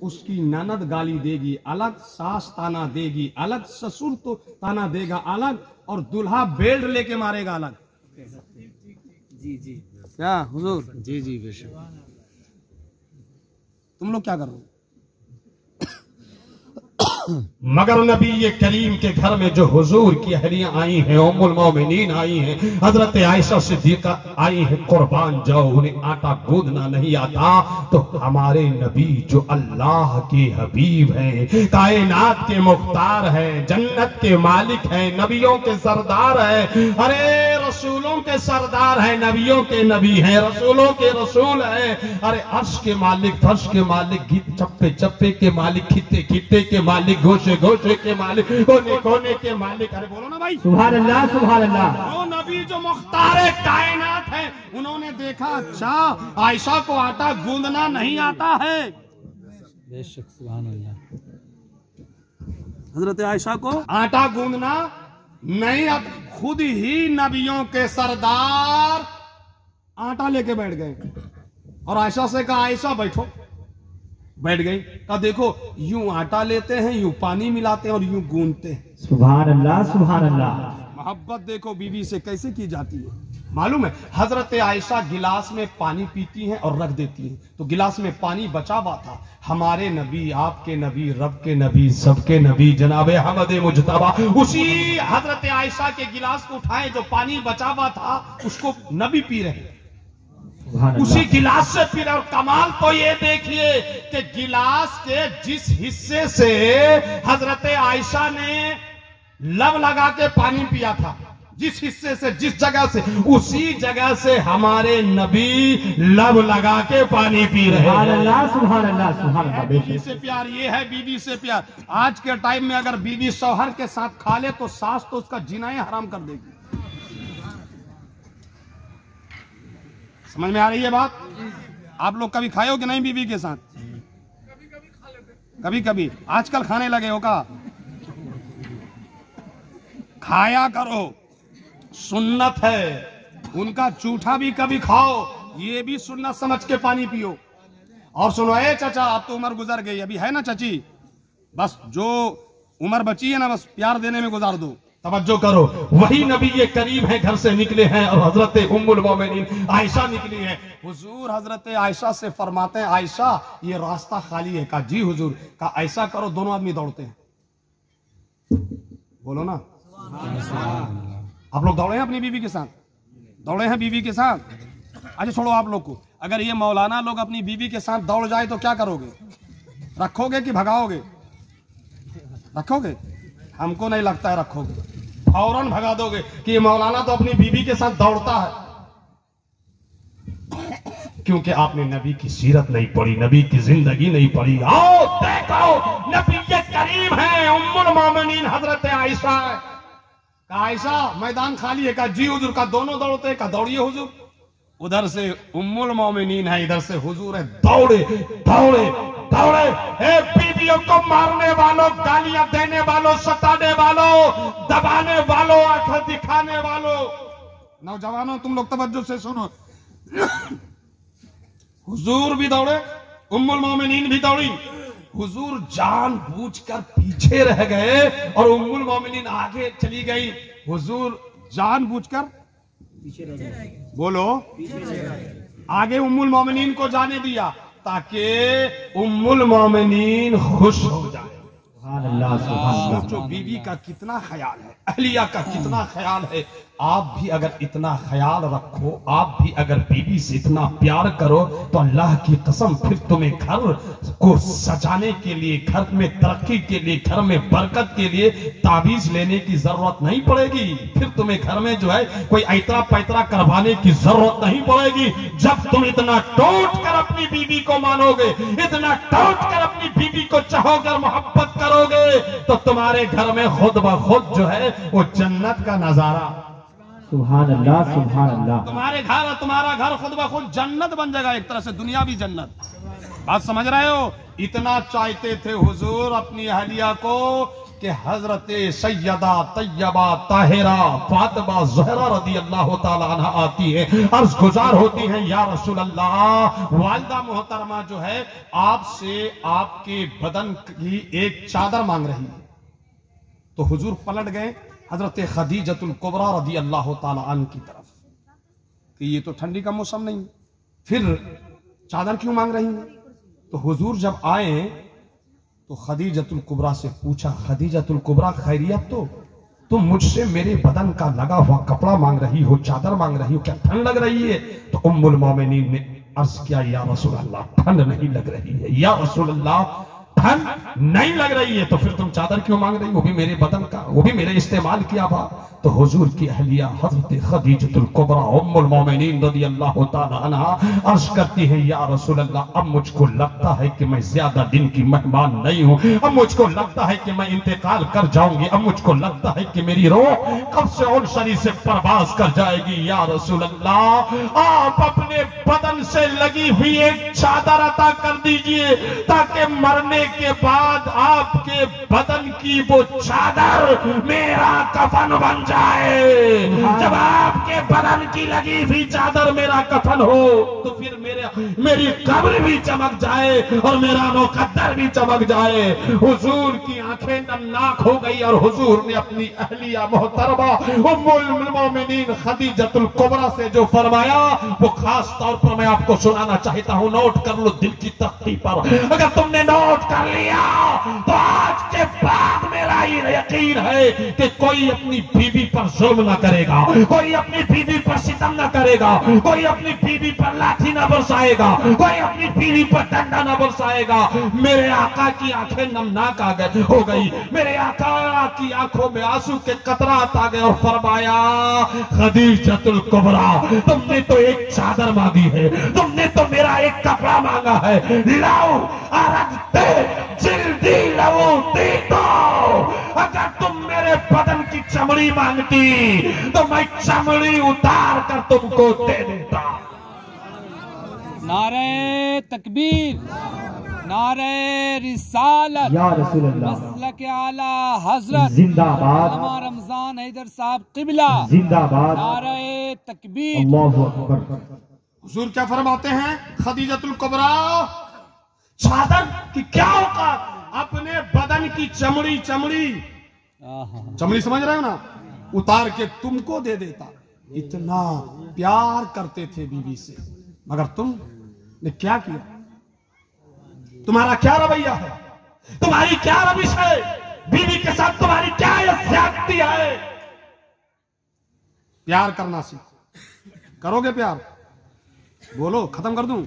उसकी ननद गाली देगी अलग, सास ताना देगी अलग, ससुर तो ताना देगा अलग, और दूल्हा बेल्ट लेके मारेगा अलग। जी जी क्या हुजूर? जी जी बेशक। तुम लोग क्या कर रहे हो? मगर नबी ये करीम के घर में जो हुजूर की अहलियां आई हैं, उम्मुल मोमिनीन आई हैं, हजरत आयशा सिद्दीका आई हैं, कुर्बान जाओ, उन्हें आटा गूंदना नहीं आता। तो हमारे नबी जो अल्लाह के हबीब हैं, कायनात के मुख्तार हैं, जन्नत के मालिक हैं, नबियों के सरदार हैं, अरे रसूलों के सरदार हैं, नबियों के नबी हैं, रसूलों के रसूल हैं, अरे अर्श के मालिक, फर्श के मालिक, गीत चप्पे चप्पे के मालिक, खित्ते खित्ते के मालिक, गोशे गोशे के मालिक, कोने कोने के मालिक। अरे बोलो ना भाई, सुभान अल्लाह सुभान अल्लाह। वो नबी जो मुख्तार कायनात है, उन्होंने देखा अच्छा आयशा को आटा गूंदना नहीं आता है। बेशक सुभान अल्लाह। हजरत आयशा को आटा गूंदना नहीं आता, खुद ही नबियों के सरदार आटा लेके बैठ गए और आयशा से कहा आयशा बैठो, बैठ गई। कहा देखो यूं आटा लेते हैं, यूं पानी मिलाते हैं और यूं गूंदते हैं। सुभान अल्लाह सुभान अल्लाह। मोहब्बत देखो बीवी से कैसे की जाती है। मालूम है हजरत आयशा गिलास में पानी पीती हैं और रख देती हैं, तो गिलास में पानी बचा हुआ था। हमारे नबी, आपके नबी, रब के नबी, सबके नबी जनाबे अहमद मुजतबा उसी हजरत आयशा के गिलास को उठाए, जो पानी बचा हुआ था उसको नबी पी रहे, उसी गिलास से पी रहे। और कमाल तो ये देखिए कि गिलास के जिस हिस्से से हजरत आयशा ने लब लगा के पानी पिया था, जिस हिस्से से, जिस जगह से, उसी जगह से हमारे नबी लब लगा के पानी पी रहे हैं। सुभान अल्लाह सुभान अल्लाह सुभान अल्लाह। बीवी से प्यार, ये है बीवी से प्यार। आज के टाइम में अगर बीवी शौहर के साथ खा ले तो सास तो उसका जीना ही हराम कर देगी। समझ में आ रही है बात? आप लोग कभी खाए हो कि नहीं बीवी के साथ? कभी कभी। आजकल खाने लगे हो का? खाया करो, सुन्नत है। उनका जूठा भी कभी खाओ, ये भी सुन्नत समझ के पानी पियो। और सुनो ए चाचा, अब तो उम्र गुजर गई, अभी है ना चाची, बस जो उम्र बची है ना बस प्यार देने में गुजार दो। तवज्जो करो, वही नबी ये करीब है घर से निकले हैं और हजरत उम्मुल मोमिनीन आयशा निकली है। हुजूर हजरत आयशा से फरमाते हैं आयशा ये रास्ता खाली है। कहा जी हुजूर। कहा ऐसा करो, दोनों आदमी दौड़ते हैं। बोलो ना, आप लोग दौड़े हैं अपनी बीवी के साथ? दौड़े हैं बीवी के साथ? अच्छा छोड़ो आप लोग को, अगर ये मौलाना लोग अपनी बीवी के साथ दौड़ जाए तो क्या करोगे? रखोगे कि भगाओगे? रखोगे? हमको नहीं लगता है रखोगे, फौरन भगा दोगे कि ये मौलाना तो अपनी बीवी के साथ दौड़ता है। क्योंकि आपने नबी की सीरत नहीं पढ़ी, नबी की जिंदगी नहीं पढ़ी। आओ देखो, नबी ये करीम है, उम्मुल मोमिनीन हजरत आयशा। आयशा मैदान खाली है? कहा जी हुजूर। का दोनों दौड़ते हैं? का दौड़िए हुजूर। उधर से उम्मुल मोमिनीन है, इधर से हुजूर है। दौड़े दौड़े दौड़े। ए बीवियों को मारने वालों, गालियां देने वालों, सताने वालों, दबाने वालों, आंखें दिखाने वालों, नौजवानों तुम लोग तवज्जो से सुनो। हुजूर भी दौड़े, उम्मुल मोमिनीन भी दौड़ी। हुजूर जानबूझकर पीछे रह गए और उम्मुल मोमिनीन आगे चली गई। हुजूर जानबूझकर पीछे रह गए, बोलो आगे उम्मुल मोमिनीन को जाने दिया ताकि उम्मुल मोमिनीन खुश हो जाए। जो बीवी का कितना ख्याल है, अहलिया का कितना ख्याल है। आप भी अगर इतना ख्याल रखो, आप भी अगर बीवी से इतना प्यार करो तो अल्लाह की कसम फिर तुम्हें घर को सजाने के लिए, घर में तरक्की के लिए, घर में बरकत के लिए ताबीज लेने की जरूरत नहीं पड़ेगी। फिर तुम्हें घर में जो है कोई ऐतरा पैतरा करवाने की जरूरत नहीं पड़ेगी। जब तुम इतना टूट कर अपनी बीवी को मानोगे, इतना टूट कर अपनी बीवी को चाहोगे और मोहब्बत करोगे तो तुम्हारे घर में खुद ब खुद जो है वो जन्नत का नजारा। सुभान अल्लाह सुभान अल्लाह। तुम्हारे घर, तुम्हारा घर खुद ब खुद जन्नत बन जाएगा, एक तरह से दुनिया भी जन्नत। बात समझ रहे हो? इतना चाहते थे हुजूर अपनी अहलिया को कि हजरत सैयदा तैयबा ताहिरा फातिमा ज़हरा रदी अल्लाह ताला अन्हा आती है, अर्ज गुजार होती हैं, या रसूल अल्लाह, वालिदा मोहतरमा जो है आपसे आपके बदन की एक चादर मांग रही है। तो हुजूर पलट गए हजरत खदीजतुल कुबरा रदी अल्लाह ताला अन्हा की तरफ कि ये तो ठंडी का मौसम नहीं, फिर चादर क्यों मांग रही है? तो हुजूर जब आए तो खदीजतुल कुबरा से पूछा, खदीजतुल कुबरा खैरियत? तो तुम मुझसे मेरे बदन का लगा हुआ कपड़ा मांग रही हो, चादर मांग रही हो, क्या ठंड लग रही है? तो उम्मुल मोमिनीन ने अर्ज किया, या रसूल अल्लाह ठंड नहीं लग रही है, या रसूल अल्लाह ठंड नहीं लग रही है, तो फिर तुम चादर क्यों मांग रही हो? वो भी मेरे बदन का, वो भी मेरे इस्तेमाल किया बा। तो हुजूर की अहलिया हजरत खदीजतुल कुबरा उम्मुल मोमिनीन रज़ी अल्लाह ताला अन्हा अर्ज करती है, या रसूल अल्लाह, अब मुझको लगता है कि मैं ज्यादा दिन की मेहमान नहीं हूं, अब मुझको लगता है कि मैं इंतकाल कर जाऊंगी, अब मुझको लगता है कि मेरी रूह कब से उन शरीर से परवाज कर जाएगी। या रसूल अल्लाह, आप अपने बदन से लगी हुई एक चादर अता कर दीजिए ताकि मरने के बाद आपके बदन की वो चादर मेरा कफन बन जाए। जब आपके बदन की लगी हुई चादर मेरा कफन हो तो फिर मेरी कब्र भी चमक जाए और मेरा मुकद्दर भी चमक जाए। हुजूर की आंखें नमनाक हो गई और हुजूर ने अपनी अहलिया मोहतरमा उम्मुल मोमिनीन खदीजतुल कुबरा से जो फरमाया वो खास तौर पर मैं आपको सुनाना चाहता हूं। नोट कर लो दिल की तख्ती पर, अगर तुमने नोट कर लिया तो आज के बाद मेरा ये यकीन है कि कोई अपनी बीवी पर जुल्म न करेगा, कोई अपनी बीवी पर सितम न करेगा, कोई अपनी बीवी पर लाठी न बरसाएगा, कोई अपनी बीवी पर डंडा न बरसाएगा। मेरे आका की आंखें नमनाक हो गई, मेरे आका की आंखों में आंसू के कतरात आ गए और फरमाया, खदीजतुल कुबरा, तुमने तो एक चादर मांगी है, तुमने तो मेरा एक कपड़ा मांगा है, लाओ अरदते जिल्दी लवो दे दो। अगर तुम मेरे बदन की चमड़ी मांगती तो मैं चमड़ी उतार कर तुमको दे देता। नारे तकबीर, नारे रिसालत, या रसूल अल्लाह, मसलक आला हजरत जिंदाबाद, अल्लामा रमजान हैदर साहब किबला जिंदाबाद, नारे तकबीर। अल्लाहु अकबर। हुजूर क्या फरमाते हैं, खदीजतुल कुबरा, चादर की क्या औकात, अपने बदन की चमड़ी चमड़ी समझ रहे हो ना, उतार के तुमको दे देता। इतना प्यार करते थे बीवी से, मगर तुमने क्या किया? तुम्हारा क्या रवैया है, तुम्हारी क्या रविश है, बीवी के साथ तुम्हारी क्या ज्यादती है? प्यार करना सीखो। करोगे प्यार? बोलो, खत्म कर दूं।